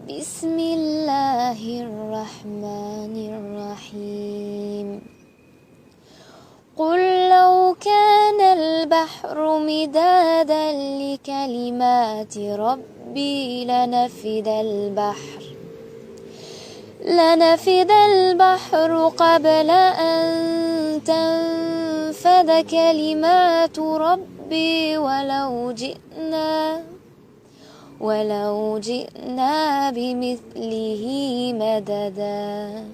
بسم الله الرحمن الرحيم. قل لو كان البحر مدادا لكلمات ربي لنفد البحر قبل أن تنفد كلمات ربي ولو جئنا بمثله مددا.